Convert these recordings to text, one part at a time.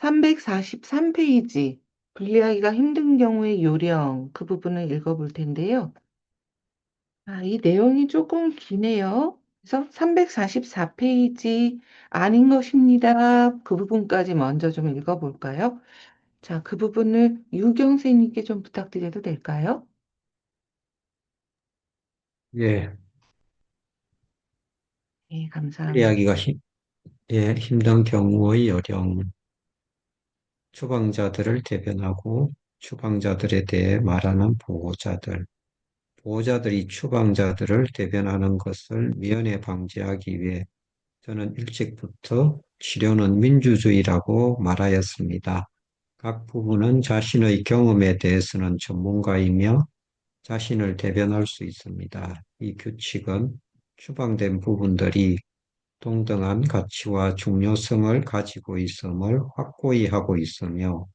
343페이지, 분리하기가 힘든 경우의 요령, 그 부분을 읽어볼 텐데요. 이 내용이 조금 기네요. 그래서 344페이지 아닌 것입니다. 그 부분까지 먼저 좀 읽어볼까요? 자, 그 부분을 유경 선생님께 좀 부탁드려도 될까요? 예, 네, 감사합니다. 관리하기가 힘든 경우의 요령, 추방자들을 대변하고 추방자들에 대해 말하는 보호자들, 보호자들이 추방자들을 대변하는 것을 미연에 방지하기 위해 저는 일찍부터 치료는 민주주의라고 말하였습니다. 각 부부는 자신의 경험에 대해서는 전문가이며 자신을 대변할 수 있습니다. 이 규칙은 추방된 부분들이 동등한 가치와 중요성을 가지고 있음을 확고히 하고 있으며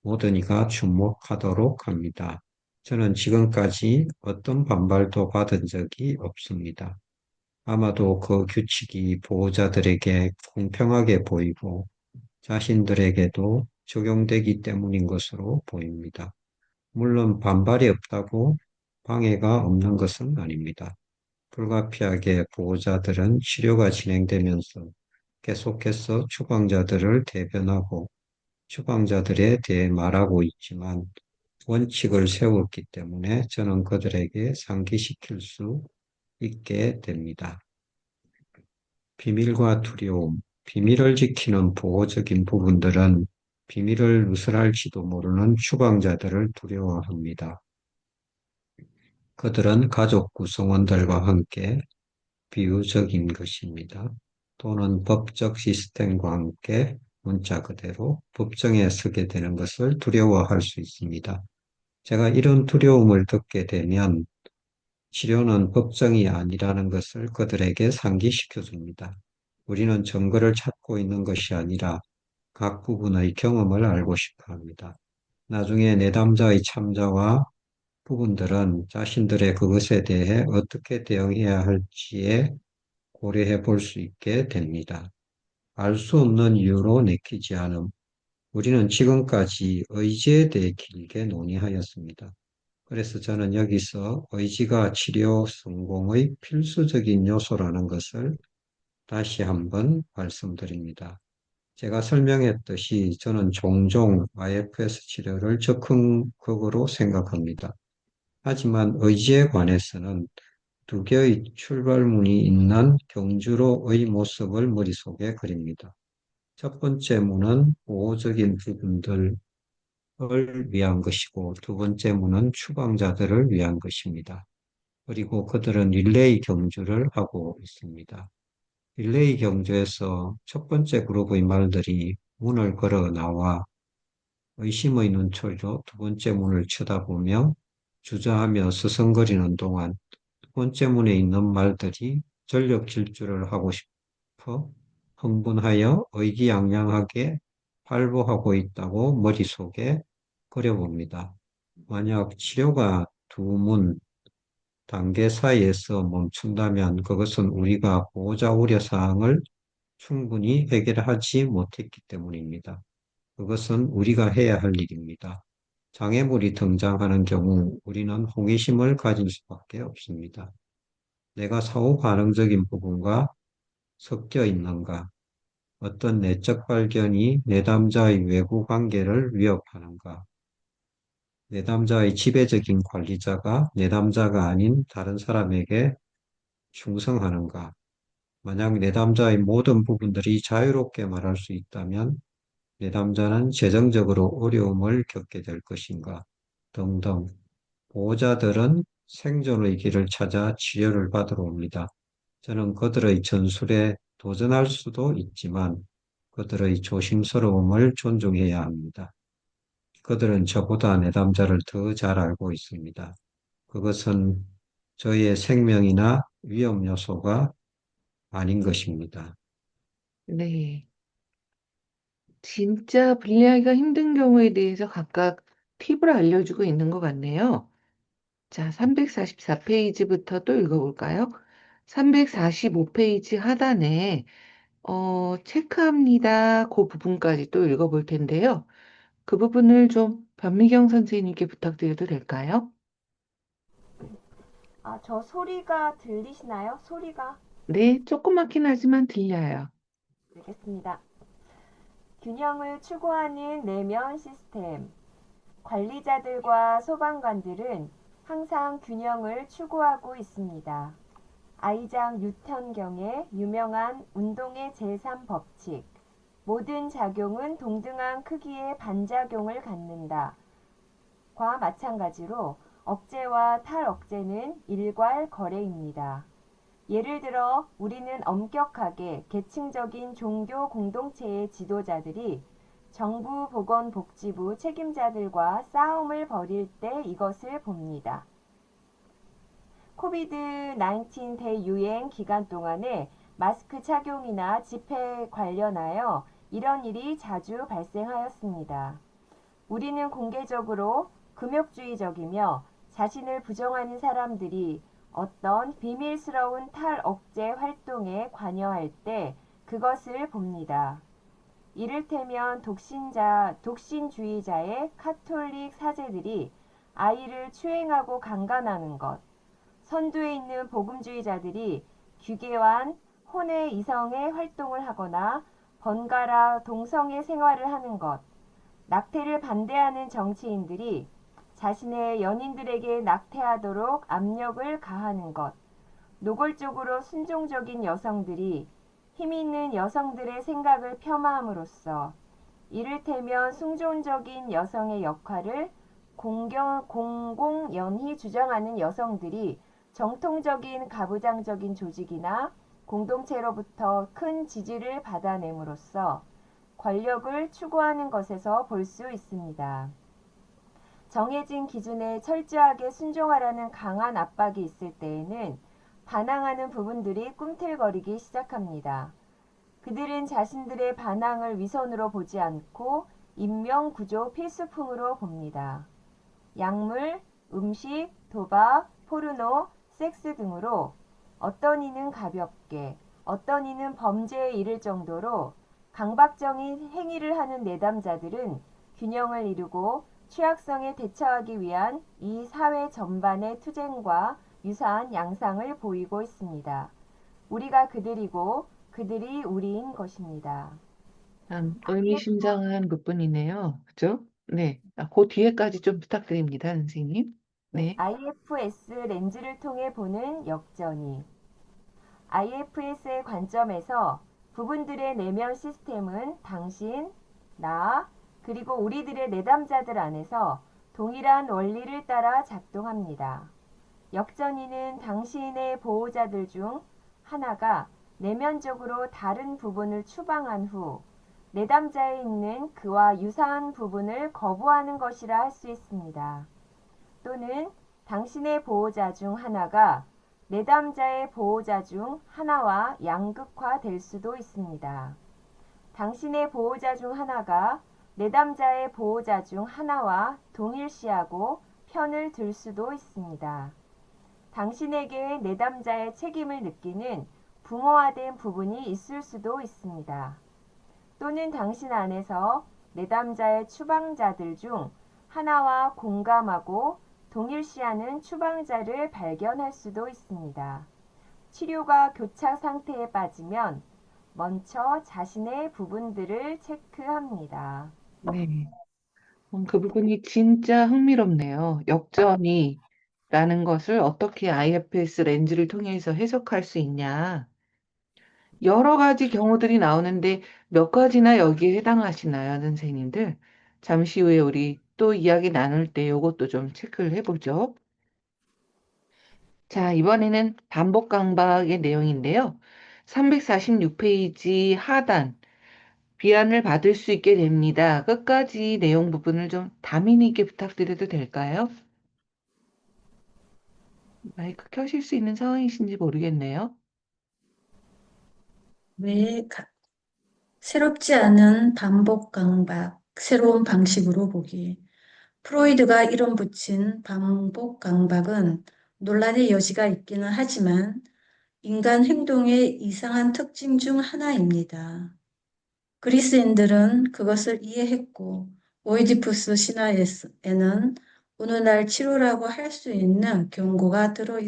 모든 이가 주목하도록 합니다. 저는 지금까지 어떤 반발도 받은 적이 없습니다. 아마도 그 규칙이 보호자들에게 공평하게 보이고 자신들에게도 적용되기 때문인 것으로 보입니다. 물론 반발이 없다고 방해가 없는 것은 아닙니다. 불가피하게 보호자들은 치료가 진행되면서 계속해서 추방자들을 대변하고 추방자들에 대해 말하고 있지만 원칙을 세웠기 때문에 저는 그들에게 상기시킬 수 있게 됩니다. 비밀과 두려움, 비밀을 지키는 보호적인 부분들은 비밀을 누설할지도 모르는 추방자들을 두려워합니다. 그들은 가족 구성원들과 함께 비유적인 것입니다. 또는 법적 시스템과 함께 문자 그대로 법정에 서게 되는 것을 두려워할 수 있습니다. 제가 이런 두려움을 듣게 되면 치료는 법정이 아니라는 것을 그들에게 상기시켜 줍니다. 우리는 증거를 찾고 있는 것이 아니라 각 부분의 경험을 알고 싶어 합니다. 나중에 내담자의 참자와 부분들은 자신들의 그것에 대해 어떻게 대응해야 할지에 고려해 볼 수 있게 됩니다. 알 수 없는 이유로 내키지 않음. 우리는 지금까지 의지에 대해 길게 논의하였습니다. 그래서 저는 여기서 의지가 치료 성공의 필수적인 요소라는 것을 다시 한번 말씀드립니다. 제가 설명했듯이 저는 종종 IFS 치료를 적극적으로 생각합니다. 하지만 의지에 관해서는 두 개의 출발문이 있는 경주로의 모습을 머릿속에 그립니다. 첫 번째 문은 보호적인 부분들을 위한 것이고 두 번째 문은 추방자들을 위한 것입니다. 그리고 그들은 릴레이 경주를 하고 있습니다. 릴레이 경주에서 첫 번째 그룹의 말들이 문을 걸어 나와 의심의 눈초리로 두 번째 문을 쳐다보며 주저하며 서성거리는 동안 두 번째 문에 있는 말들이 전력 질주를 하고 싶어 흥분하여 의기양양하게 발부하고 있다고 머릿속에 그려봅니다. 만약 치료가 두 문 단계 사이에서 멈춘다면 그것은 우리가 보호자 우려사항을 충분히 해결하지 못했기 때문입니다. 그것은 우리가 해야 할 일입니다. 장애물이 등장하는 경우 우리는 호기심을 가질 수밖에 없습니다. 내가 사후 반응적인 부분과 섞여 있는가? 어떤 내적 발견이 내담자의 외부 관계를 위협하는가? 내담자의 지배적인 관리자가 내담자가 아닌 다른 사람에게 충성하는가? 만약 내담자의 모든 부분들이 자유롭게 말할 수 있다면 내담자는 재정적으로 어려움을 겪게 될 것인가? 등등. 보호자들은 생존의 길을 찾아 치료를 받으러 옵니다. 저는 그들의 전술에 도전할 수도 있지만 그들의 조심스러움을 존중해야 합니다. 그들은 저보다 내담자를 더 잘 알고 있습니다. 그것은 저의 생명이나 위험 요소가 아닌 것입니다. 네. 진짜 분리하기가 힘든 경우에 대해서 각각 팁을 알려주고 있는 것 같네요. 자, 344페이지부터 또 읽어볼까요? 345페이지 하단에 체크합니다. 그 부분까지 또 읽어볼 텐데요. 그 부분을 좀 변미경 선생님께 부탁드려도 될까요? 아, 저 소리가 들리시나요? 소리가? 네, 조그맣긴 하지만 들려요. 알겠습니다. 균형을 추구하는 내면 시스템. 관리자들과 소방관들은 항상 균형을 추구하고 있습니다. 아이작 뉴턴경의 유명한 운동의 제3법칙. 모든 작용은 동등한 크기의 반작용을 갖는다. 과 마찬가지로 억제와 탈억제는 일괄거래입니다. 예를 들어 우리는 엄격하게 계층적인 종교 공동체의 지도자들이 정부 보건복지부 책임자들과 싸움을 벌일 때 이것을 봅니다. 코비드-19 대유행 기간 동안에 마스크 착용이나 집회 관련하여 이런 일이 자주 발생하였습니다. 우리는 공개적으로 금욕주의적이며 자신을 부정하는 사람들이 어떤 비밀스러운 탈억제 활동에 관여할 때 그것을 봅니다. 이를테면 독신주의자의 카톨릭 사제들이 아이를 추행하고 강간하는 것, 선두에 있는 복음주의자들이 규계한 혼외 이성의 활동을 하거나 번갈아 동성애 생활을 하는 것, 낙태를 반대하는 정치인들이 자신의 연인들에게 낙태하도록 압력을 가하는 것, 노골적으로 순종적인 여성들이 힘 있는 여성들의 생각을 폄하함으로써 이를테면 순종적인 여성의 역할을 공공연히 주장하는 여성들이 정통적인 가부장적인 조직이나 공동체로부터 큰 지지를 받아냄으로써 권력을 추구하는 것에서 볼 수 있습니다. 정해진 기준에 철저하게 순종하라는 강한 압박이 있을 때에는 반항하는 부분들이 꿈틀거리기 시작합니다. 그들은 자신들의 반항을 위선으로 보지 않고 인명구조 필수품으로 봅니다. 약물, 음식, 도박, 포르노, 섹스 등으로 어떤 이는 가볍게, 어떤 이는 범죄에 이를 정도로 강박적인 행위를 하는 내담자들은 균형을 이루고 취약성에 대처하기 위한 이 사회 전반의 투쟁과 유사한 양상을 보이고 있습니다. 우리가 그들이고 그들이 우리인 것입니다. 참 의미심장한 부분이네요. 그죠? 네. 그 뒤에까지 좀 부탁드립니다, 선생님. 네, 네. IFS 렌즈를 통해 보는 역전이 IFS의 관점에서 부분들의 내면 시스템은 당신, 나, 그리고 우리들의 내담자들 안에서 동일한 원리를 따라 작동합니다. 역전이는 당신의 보호자들 중 하나가 내면적으로 다른 부분을 추방한 후 내담자에 있는 그와 유사한 부분을 거부하는 것이라 할 수 있습니다. 또는 당신의 보호자 중 하나가 내담자의 보호자 중 하나와 양극화될 수도 있습니다. 당신의 보호자 중 하나가 내담자의 보호자 중 하나와 동일시하고 편을 들 수도 있습니다. 당신에게 내담자의 책임을 느끼는 붕어화된 부분이 있을 수도 있습니다. 또는 당신 안에서 내담자의 추방자들 중 하나와 공감하고 동일시하는 추방자를 발견할 수도 있습니다. 치료가 교착 상태에 빠지면 먼저 자신의 부분들을 체크합니다. 네. 그 부분이 진짜 흥미롭네요. 역전이라는 것을 어떻게 IFS 렌즈를 통해서 해석할 수 있냐. 여러 가지 경우들이 나오는데 몇 가지나 여기에 해당하시나요, 선생님들? 잠시 후에 우리 또 이야기 나눌 때 이것도 좀 체크를 해보죠. 자, 이번에는 반복 강박의 내용인데요. 346페이지 하단, 비난을 받을 수 있게 됩니다. 끝까지 내용 부분을 좀 다민이 있게 부탁드려도 될까요? 마이크 켜실 수 있는 상황이신지 모르겠네요. 왜 새롭지 않은 반복 강박, 새로운 방식으로 보기. 프로이드가 이름 붙인 반복 강박은 논란의 여지가 있기는 하지만 인간 행동의 이상한 특징 중 하나입니다. 그리스인들은 그것을 이해했고 오이디푸스 신화에는 오늘날 치료라고 할 수 있는 경고가 들어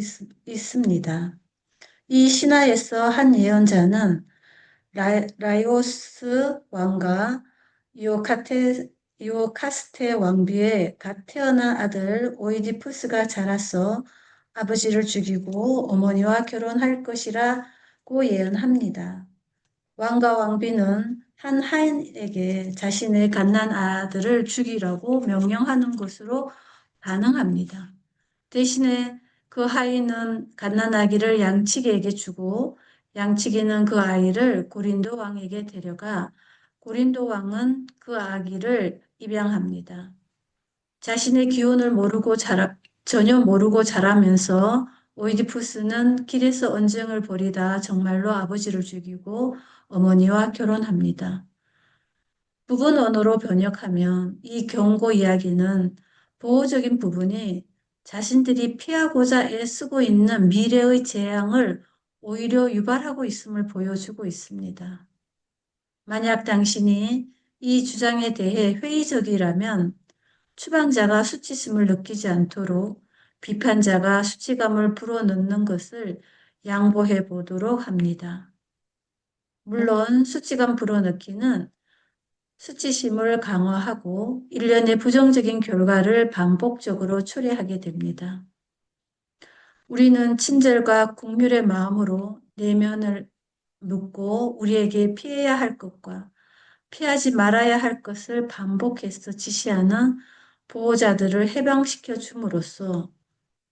있습니다. 이 신화에서 한 예언자는 라이오스 왕과 이오카스테 왕비의 갓 태어난 아들 오이디푸스가 자라서 아버지를 죽이고 어머니와 결혼할 것이라고 예언합니다. 왕과 왕비는 한 하인에게 자신의 갓난 아들을 죽이라고 명령하는 것으로 반응합니다. 대신에 그 하인은 갓난아기를 양치기에게 주고 양치기는 그 아이를 고린도 왕에게 데려가 고린도 왕은 그 아기를 입양합니다. 자신의 기운을 전혀 모르고 자라면서 오이디푸스는 길에서 언쟁을 벌이다 정말로 아버지를 죽이고 어머니와 결혼합니다. 부분 언어로 번역하면 이 경고 이야기는 보호적인 부분이 자신들이 피하고자 애쓰고 있는 미래의 재앙을 오히려 유발하고 있음을 보여주고 있습니다. 만약 당신이 이 주장에 대해 회의적이라면 추방자가 수치심을 느끼지 않도록 비판자가 수치감을 불어넣는 것을 양보해 보도록 합니다. 물론 수치감 불어넣기는 수치심을 강화하고 일련의 부정적인 결과를 반복적으로 초래하게 됩니다. 우리는 친절과 긍휼의 마음으로 내면을 묻고 우리에게 피해야 할 것과 피하지 말아야 할 것을 반복해서 지시하는 보호자들을 해방시켜 줌으로써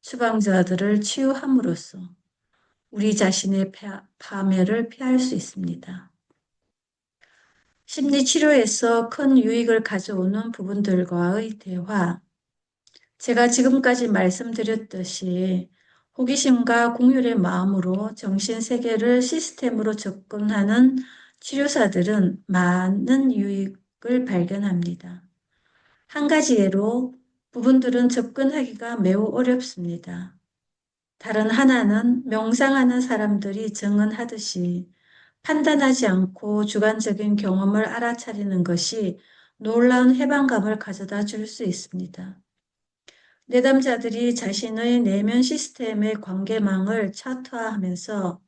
추방자들을 치유함으로써 우리 자신의 파멸을 피할 수 있습니다. 심리치료에서 큰 유익을 가져오는 부분들과의 대화. 제가 지금까지 말씀드렸듯이 호기심과 긍휼의 마음으로 정신세계를 시스템으로 접근하는 치료사들은 많은 유익을 발견합니다. 한 가지 예로 부분들은 접근하기가 매우 어렵습니다. 다른 하나는 명상하는 사람들이 증언하듯이 판단하지 않고 주관적인 경험을 알아차리는 것이 놀라운 해방감을 가져다 줄 수 있습니다. 내담자들이 자신의 내면 시스템의 관계망을 차트화하면서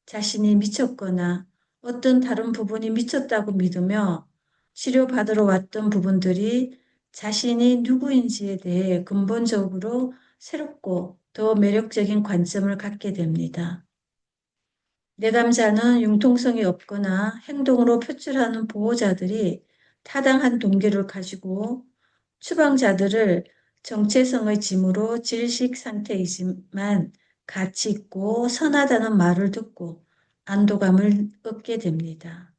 자신이 미쳤거나 어떤 다른 부분이 미쳤다고 믿으며 치료받으러 왔던 부분들이 자신이 누구인지에 대해 근본적으로 새롭고 더 매력적인 관점을 갖게 됩니다. 내담자는 융통성이 없거나 행동으로 표출하는 보호자들이 타당한 동기를 가지고 추방자들을 정체성의 짐으로 질식 상태이지만 가치 있고 선하다는 말을 듣고 안도감을 얻게 됩니다.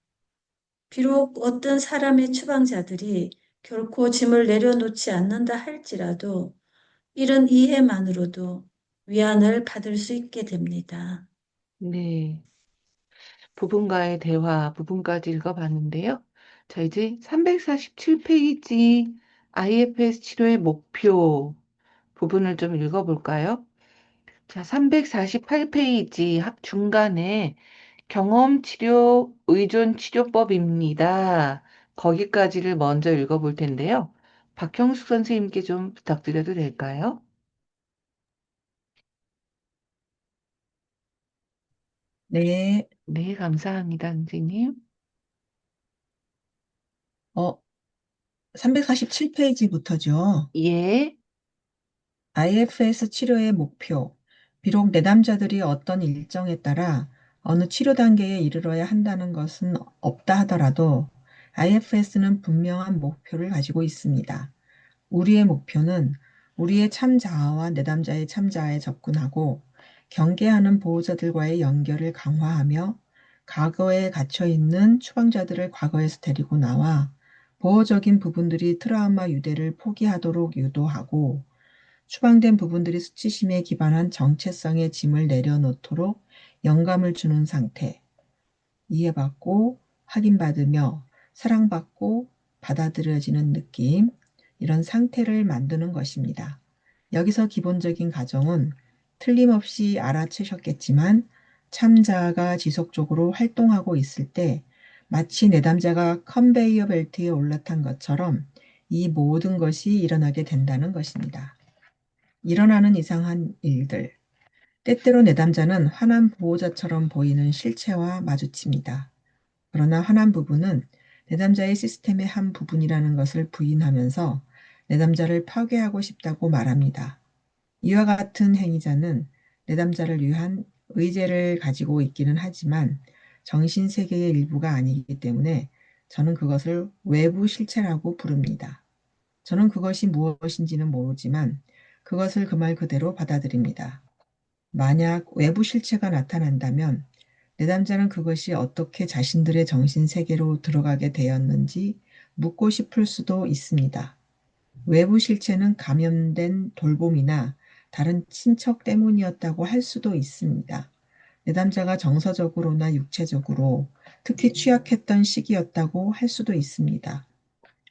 비록 어떤 사람의 추방자들이 결코 짐을 내려놓지 않는다 할지라도 이런 이해만으로도 위안을 받을 수 있게 됩니다. 네. 부분과의 대화 부분까지 읽어봤는데요. 자, 이제 347페이지 IFS 치료의 목표 부분을 좀 읽어볼까요? 자, 348페이지 중간에 경험치료 의존치료법입니다. 거기까지를 먼저 읽어볼 텐데요. 박형숙 선생님께 좀 부탁드려도 될까요? 네, 네, 감사합니다, 선생님. 347페이지부터죠. 예, IFS 치료의 목표. 비록 내담자들이 어떤 일정에 따라 어느 치료 단계에 이르러야 한다는 것은 없다 하더라도 IFS는 분명한 목표를 가지고 있습니다. 우리의 목표는 우리의 참자아와 내담자의 참자아에 접근하고 경계하는 보호자들과의 연결을 강화하며 과거에 갇혀 있는 추방자들을 과거에서 데리고 나와 보호적인 부분들이 트라우마 유대를 포기하도록 유도하고 추방된 부분들이 수치심에 기반한 정체성의 짐을 내려놓도록 영감을 주는 상태, 이해받고 확인받으며 사랑받고 받아들여지는 느낌, 이런 상태를 만드는 것입니다. 여기서 기본적인 가정은 틀림없이 알아채셨겠지만 참자가 지속적으로 활동하고 있을 때 마치 내담자가 컨베이어 벨트에 올라탄 것처럼 이 모든 것이 일어나게 된다는 것입니다. 일어나는 이상한 일들. 때때로 내담자는 화난 보호자처럼 보이는 실체와 마주칩니다. 그러나 화난 부분은 내담자의 시스템의 한 부분이라는 것을 부인하면서 내담자를 파괴하고 싶다고 말합니다. 이와 같은 행위자는 내담자를 위한 의제를 가지고 있기는 하지만 정신세계의 일부가 아니기 때문에 저는 그것을 외부 실체라고 부릅니다. 저는 그것이 무엇인지는 모르지만 그것을 그 말 그대로 받아들입니다. 만약 외부 실체가 나타난다면 내담자는 그것이 어떻게 자신들의 정신세계로 들어가게 되었는지 묻고 싶을 수도 있습니다. 외부 실체는 감염된 돌봄이나 다른 친척 때문이었다고 할 수도 있습니다. 내담자가 정서적으로나 육체적으로 특히 취약했던 시기였다고 할 수도 있습니다.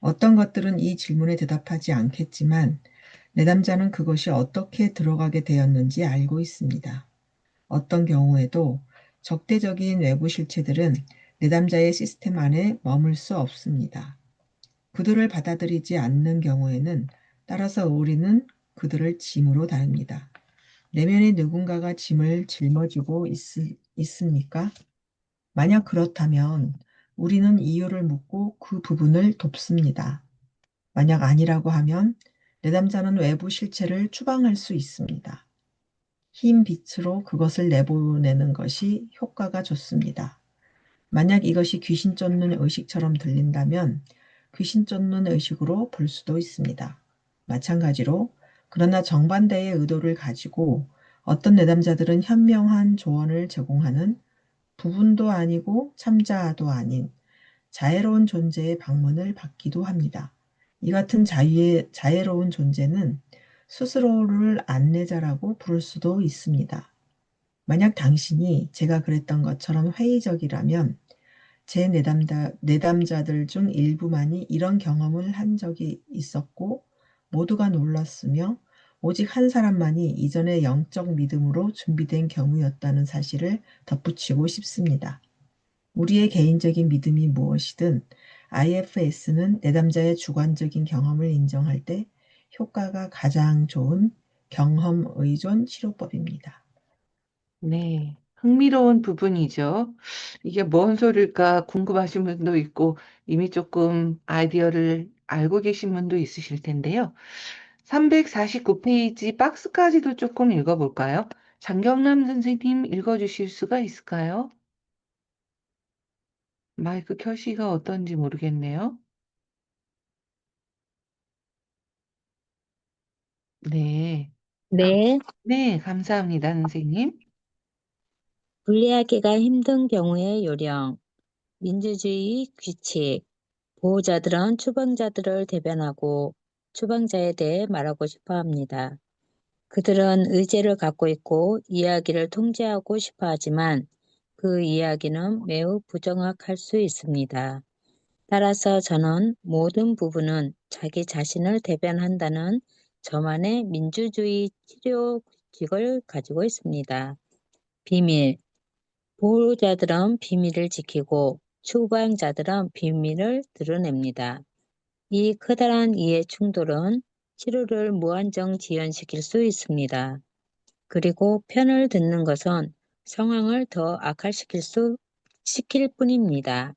어떤 것들은 이 질문에 대답하지 않겠지만 내담자는 그것이 어떻게 들어가게 되었는지 알고 있습니다. 어떤 경우에도 적대적인 외부 실체들은 내담자의 시스템 안에 머물 수 없습니다. 그들을 받아들이지 않는 경우에는 따라서 우리는 그들을 짐으로 다룹니다. 내면에 누군가가 짐을 짊어지고 있습니까? 만약 그렇다면 우리는 이유를 묻고 그 부분을 돕습니다. 만약 아니라고 하면 내담자는 외부 실체를 추방할 수 있습니다. 흰 빛으로 그것을 내보내는 것이 효과가 좋습니다. 만약 이것이 귀신 쫓는 의식처럼 들린다면 귀신 쫓는 의식으로 볼 수도 있습니다. 마찬가지로 그러나 정반대의 의도를 가지고 어떤 내담자들은 현명한 조언을 제공하는 부분도 아니고 참자도 아닌 자애로운 존재의 방문을 받기도 합니다. 이 같은 자애로운 존재는 스스로를 안내자라고 부를 수도 있습니다. 만약 당신이 제가 그랬던 것처럼 회의적이라면 제 내담자들 중 일부만이 이런 경험을 한 적이 있었고 모두가 놀랐으며 오직 한 사람만이 이전의 영적 믿음으로 준비된 경우였다는 사실을 덧붙이고 싶습니다. 우리의 개인적인 믿음이 무엇이든 IFS는 내담자의 주관적인 경험을 인정할 때 효과가 가장 좋은 경험 의존 치료법입니다. 네, 흥미로운 부분이죠. 이게 뭔 소릴까 궁금하신 분도 있고 이미 조금 아이디어를 알고 계신 분도 있으실 텐데요. 349페이지 박스까지도 조금 읽어볼까요? 장경남 선생님 읽어주실 수가 있을까요? 마이크 켜시가 어떤지 모르겠네요. 네. 네, 네, 감사합니다, 선생님. 분리하기가 힘든 경우의 요령, 민주주의 규칙, 보호자들은 추방자들을 대변하고 추방자에 대해 말하고 싶어 합니다. 그들은 의제를 갖고 있고 이야기를 통제하고 싶어 하지만 그 이야기는 매우 부정확할 수 있습니다. 따라서 저는 모든 부분은 자기 자신을 대변한다는 저만의 민주주의 치료 규칙을 가지고 있습니다. 비밀. 보호자들은 비밀을 지키고 추방자들은 비밀을 드러냅니다. 이 커다란 이해 충돌은 치료를 무한정 지연시킬 수 있습니다. 그리고 편을 듣는 것은 상황을 더 시킬 뿐입니다.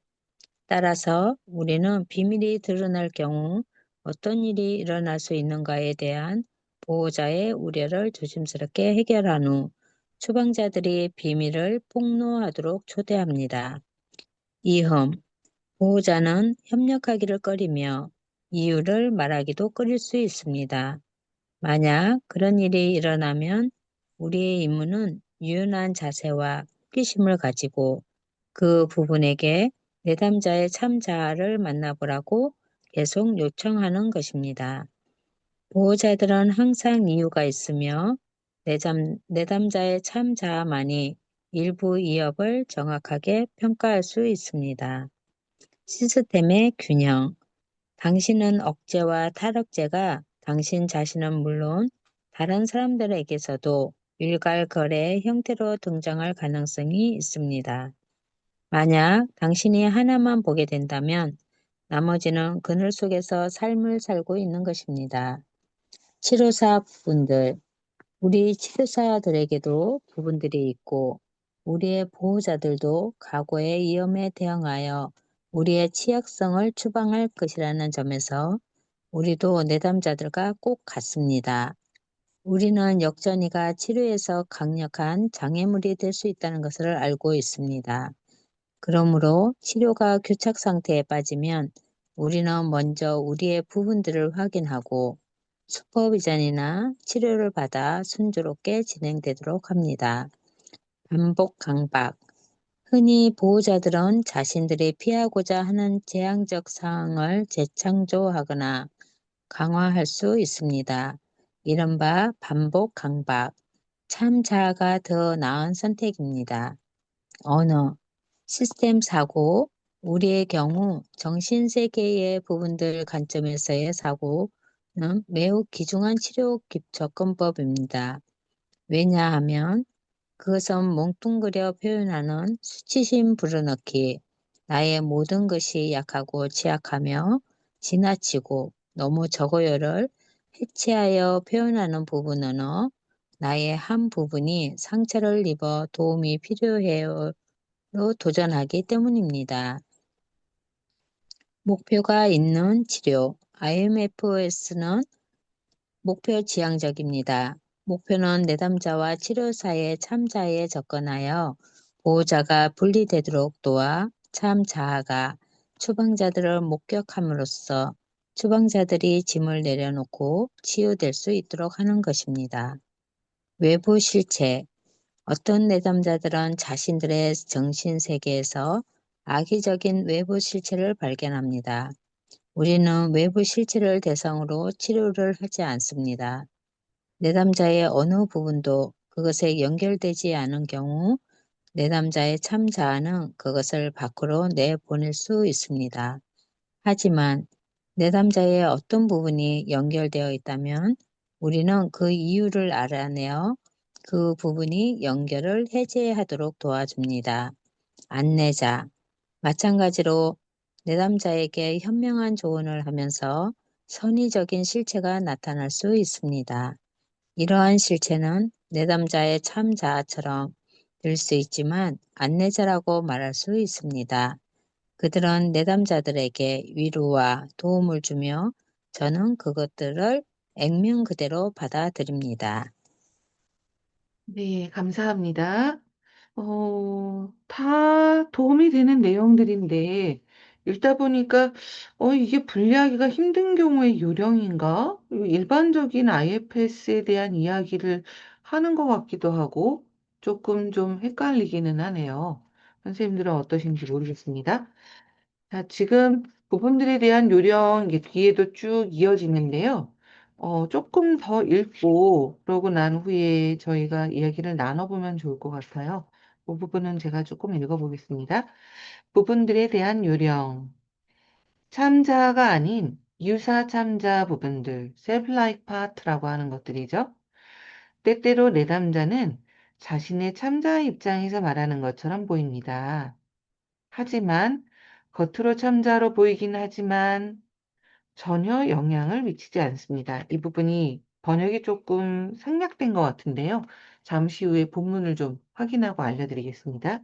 따라서 우리는 비밀이 드러날 경우 어떤 일이 일어날 수 있는가에 대한 보호자의 우려를 조심스럽게 해결한 후 추방자들이 비밀을 폭로하도록 초대합니다. 이흠, 보호자는 협력하기를 꺼리며 이유를 말하기도 꺼릴 수 있습니다. 만약 그런 일이 일어나면 우리의 임무는 유연한 자세와 호기심을 가지고 그 부분에게 내담자의 참 자아를 만나보라고 계속 요청하는 것입니다. 보호자들은 항상 이유가 있으며 내담자의 참 자아만이 일부 이업을 정확하게 평가할 수 있습니다. 시스템의 균형. 당신은 억제와 탈억제가 당신 자신은 물론 다른 사람들에게서도 일괄 거래 형태로 등장할 가능성이 있습니다. 만약 당신이 하나만 보게 된다면 나머지는 그늘 속에서 삶을 살고 있는 것입니다. 치료사 부분들, 우리 치료사들에게도 부분들이 있고 우리의 보호자들도 과거의 위험에 대응하여 우리의 취약성을 추방할 것이라는 점에서 우리도 내담자들과 꼭 같습니다. 우리는 역전이가 치료에서 강력한 장애물이 될 수 있다는 것을 알고 있습니다. 그러므로 치료가 교착 상태에 빠지면 우리는 먼저 우리의 부분들을 확인하고 슈퍼비전이나 치료를 받아 순조롭게 진행되도록 합니다. 반복 강박. 흔히 보호자들은 자신들이 피하고자 하는 재앙적 상황을 재창조하거나 강화할 수 있습니다. 이른바 반복 강박. 참 자아가 더 나은 선택입니다. 언어, 시스템 사고, 우리의 경우 정신세계의 부분들 관점에서의 사고는 매우 귀중한 치료 접근법입니다. 왜냐하면 그것은 뭉뚱그려 표현하는 수치심 불어넣기, 나의 모든 것이 약하고 취약하며 지나치고 너무 적어요를 해체하여 표현하는 부분은 나의 한 부분이 상처를 입어 도움이 필요해요 로 도전하기 때문입니다. 목표가 있는 치료, IMFS는 목표 지향적입니다. 목표는 내담자와 치료사의 참자에 접근하여 보호자가 분리되도록 도와 참자아가 추방자들을 목격함으로써 추방자들이 짐을 내려놓고 치유될 수 있도록 하는 것입니다. 외부 실체, 어떤 내담자들은 자신들의 정신세계에서 악의적인 외부 실체를 발견합니다. 우리는 외부 실체를 대상으로 치료를 하지 않습니다. 내담자의 어느 부분도 그것에 연결되지 않은 경우 내담자의 참자아는 그것을 밖으로 내보낼 수 있습니다. 하지만 내담자의 어떤 부분이 연결되어 있다면 우리는 그 이유를 알아내어 그 부분이 연결을 해제하도록 도와줍니다. 안내자, 마찬가지로 내담자에게 현명한 조언을 하면서 선의적인 실체가 나타날 수 있습니다. 이러한 실체는 내담자의 참자아처럼 될 수 있지만 안내자라고 말할 수 있습니다. 그들은 내담자들에게 위로와 도움을 주며 저는 그것들을 액면 그대로 받아들입니다. 네, 감사합니다. 다 도움이 되는 내용들인데, 읽다 보니까, 이게 분리하기가 힘든 경우의 요령인가? 그리고 일반적인 IFS에 대한 이야기를 하는 것 같기도 하고, 조금 좀 헷갈리기는 하네요. 선생님들은 어떠신지 모르겠습니다. 자, 지금 부분들에 대한 요령, 이게 뒤에도 쭉 이어지는데요. 조금 더 읽고, 그러고 난 후에 저희가 이야기를 나눠보면 좋을 것 같아요. 그 부분은 제가 조금 읽어보겠습니다. 부분들에 대한 요령. 참자가 아닌 유사 참자 부분들, self-like part라고 하는 것들이죠. 때때로 내담자는 자신의 참자 입장에서 말하는 것처럼 보입니다. 하지만 겉으로 참자로 보이긴 하지만 전혀 영향을 미치지 않습니다. 이 부분이 번역이 조금 생략된 것 같은데요. 잠시 후에 본문을 좀 확인하고 알려드리겠습니다.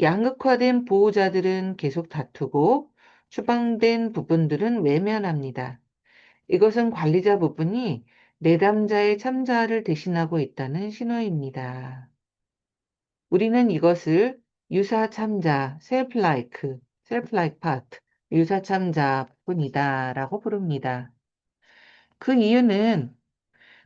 양극화된 보호자들은 계속 다투고 추방된 부분들은 외면합니다. 이것은 관리자 부분이 내담자의 참자를 대신하고 있다는 신호입니다. 우리는 이것을 유사 참자, self-like part, 유사 참자뿐이다라고 부릅니다. 그 이유는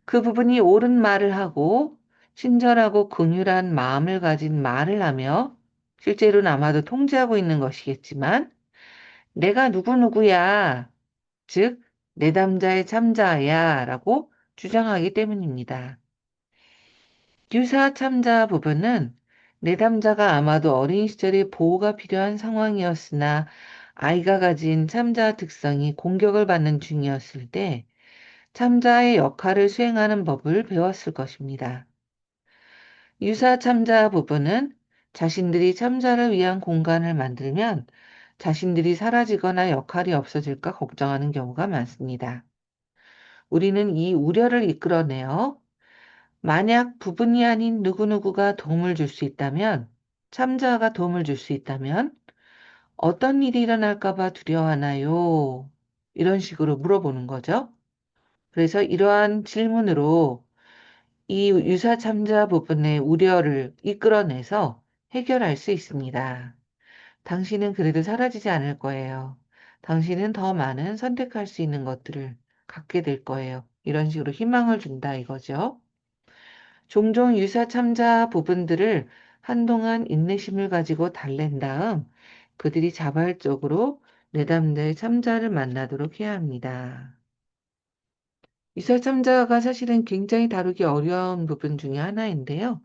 그 부분이 옳은 말을 하고 친절하고 긍휼한 마음을 가진 말을 하며 실제로는 아마도 통제하고 있는 것이겠지만 내가 누구누구야, 즉 내담자의 참자야 라고 주장하기 때문입니다. 유사 참자 부분은 내담자가 아마도 어린 시절에 보호가 필요한 상황이었으나 아이가 가진 참자 특성이 공격을 받는 중이었을 때 참자의 역할을 수행하는 법을 배웠을 것입니다. 유사 참자 부부는 자신들이 참자를 위한 공간을 만들면 자신들이 사라지거나 역할이 없어질까 걱정하는 경우가 많습니다. 우리는 이 우려를 이끌어내어 만약 부분이 아닌 누구누구가 도움을 줄 수 있다면, 참자가 도움을 줄 수 있다면 어떤 일이 일어날까 봐 두려워하나요? 이런 식으로 물어보는 거죠. 그래서 이러한 질문으로 이 유사 참자 부분의 우려를 이끌어내서 해결할 수 있습니다. 당신은 그래도 사라지지 않을 거예요. 당신은 더 많은 선택할 수 있는 것들을 갖게 될 거예요. 이런 식으로 희망을 준다 이거죠. 종종 유사 참자 부분들을 한동안 인내심을 가지고 달랜 다음 그들이 자발적으로 내담자의 참자를 만나도록 해야 합니다. 유사 참자가 사실은 굉장히 다루기 어려운 부분 중에 하나인데요.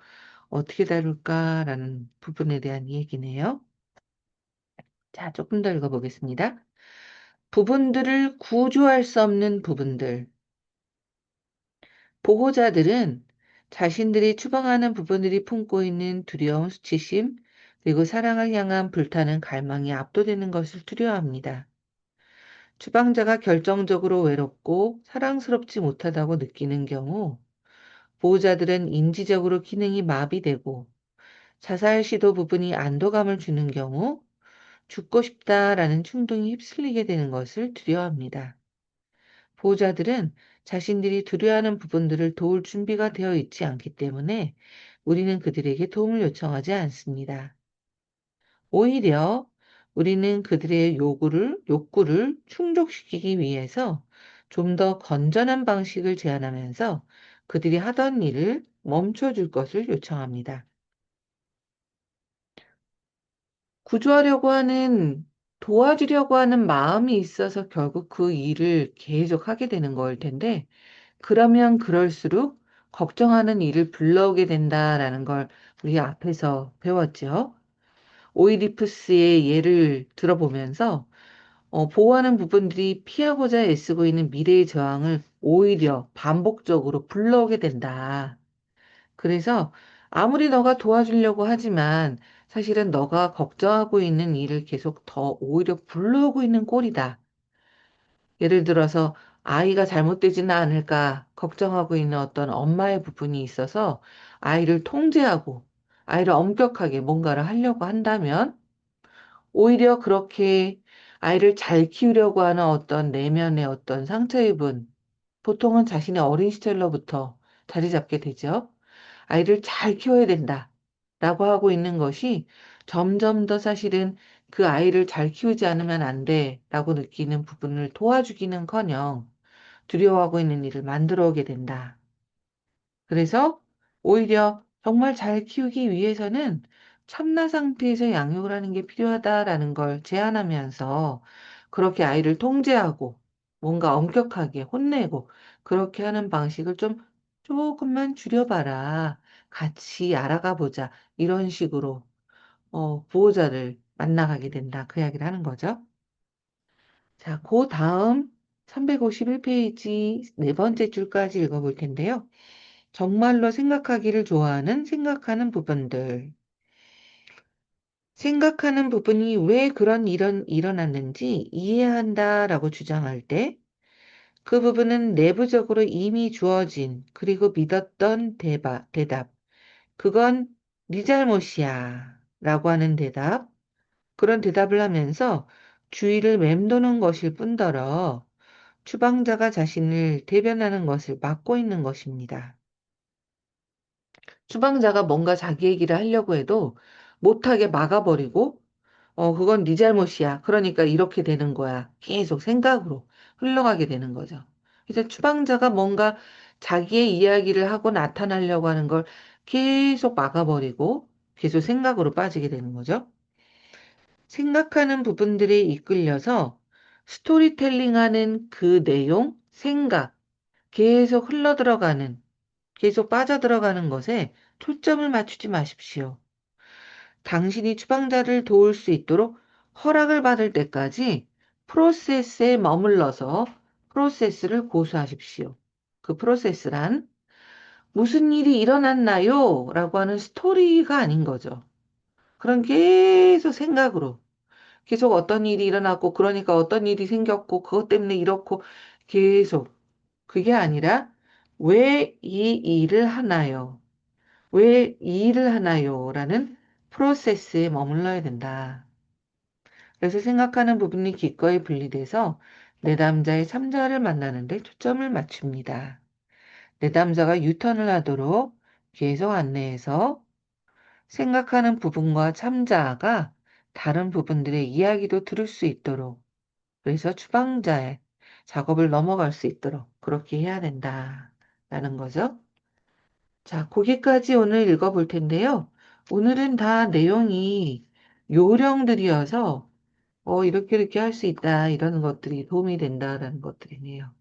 어떻게 다룰까라는 부분에 대한 얘기네요. 자, 조금 더 읽어보겠습니다. 부분들을 구조할 수 없는 부분들. 보호자들은 자신들이 추방하는 부분들이 품고 있는 두려움, 수치심, 그리고 사랑을 향한 불타는 갈망이 압도되는 것을 두려워합니다. 추방자가 결정적으로 외롭고 사랑스럽지 못하다고 느끼는 경우 보호자들은 인지적으로 기능이 마비되고 자살 시도 부분이 안도감을 주는 경우 죽고 싶다라는 충동이 휩쓸리게 되는 것을 두려워합니다. 보호자들은 자신들이 두려워하는 부분들을 도울 준비가 되어 있지 않기 때문에 우리는 그들에게 도움을 요청하지 않습니다. 오히려 우리는 그들의 욕구를 충족시키기 위해서 좀 더 건전한 방식을 제안하면서 그들이 하던 일을 멈춰줄 것을 요청합니다. 구조하려고 하는, 도와주려고 하는 마음이 있어서 결국 그 일을 계속 하게 되는 거일 텐데, 그러면 그럴수록 걱정하는 일을 불러오게 된다라는 걸 우리 앞에서 배웠죠. 오이디푸스의 예를 들어보면서 보호하는 부분들이 피하고자 애쓰고 있는 미래의 저항을 오히려 반복적으로 불러오게 된다. 그래서 아무리 너가 도와주려고 하지만 사실은 너가 걱정하고 있는 일을 계속 더 오히려 불러오고 있는 꼴이다. 예를 들어서 아이가 잘못되지는 않을까 걱정하고 있는 어떤 엄마의 부분이 있어서 아이를 통제하고 아이를 엄격하게 뭔가를 하려고 한다면 오히려 그렇게 아이를 잘 키우려고 하는 어떤 내면의 어떤 상처 입은 보통은 자신의 어린 시절로부터 자리 잡게 되죠. 아이를 잘 키워야 된다. 라고 하고 있는 것이 점점 더 사실은 그 아이를 잘 키우지 않으면 안 돼. 라고 느끼는 부분을 도와주기는커녕 두려워하고 있는 일을 만들어 오게 된다. 그래서 오히려 정말 잘 키우기 위해서는 참나 상태에서 양육을 하는 게 필요하다라는 걸 제안하면서 그렇게 아이를 통제하고 뭔가 엄격하게 혼내고 그렇게 하는 방식을 좀 조금만 줄여봐라. 같이 알아가 보자. 이런 식으로 보호자를 만나가게 된다. 그 이야기를 하는 거죠. 자, 그 다음 351페이지 네 번째 줄까지 읽어볼 텐데요. 정말로 생각하기를 좋아하는 생각하는 부분들. 생각하는 부분이 왜 그런 일은 일어났는지 이해한다라고 주장할 때 그 부분은 내부적으로 이미 주어진 그리고 믿었던 대답. 그건 네 잘못이야 라고 하는 대답. 그런 대답을 하면서 주의를 맴도는 것일 뿐더러 추방자가 자신을 대변하는 것을 막고 있는 것입니다. 추방자가 뭔가 자기 얘기를 하려고 해도 못하게 막아버리고 그건 네 잘못이야. 그러니까 이렇게 되는 거야. 계속 생각으로 흘러가게 되는 거죠. 그래서 추방자가 뭔가 자기의 이야기를 하고 나타나려고 하는 걸 계속 막아버리고 계속 생각으로 빠지게 되는 거죠. 생각하는 부분들에 이끌려서 스토리텔링하는 그 내용, 생각, 계속 흘러들어가는, 계속 빠져들어가는 것에 초점을 맞추지 마십시오. 당신이 추방자를 도울 수 있도록 허락을 받을 때까지 프로세스에 머물러서 프로세스를 고수하십시오. 그 프로세스란 무슨 일이 일어났나요? 라고 하는 스토리가 아닌 거죠. 그런 계속 생각으로. 계속 어떤 일이 일어났고, 그러니까 어떤 일이 생겼고, 그것 때문에 이렇고, 계속. 그게 아니라, 왜 이 일을 하나요? 왜 이 일을 하나요? 라는 프로세스에 머물러야 된다. 그래서 생각하는 부분이 기꺼이 분리돼서 내담자의 참자를 만나는데 초점을 맞춥니다. 내담자가 유턴을 하도록 계속 안내해서 생각하는 부분과 참자가 다른 부분들의 이야기도 들을 수 있도록 그래서 추방자의 작업을 넘어갈 수 있도록 그렇게 해야 된다라는 거죠. 자, 거기까지 오늘 읽어볼 텐데요. 오늘은 다 내용이 요령들이어서 이렇게 할 수 있다 이런 것들이 도움이 된다라는 것들이네요.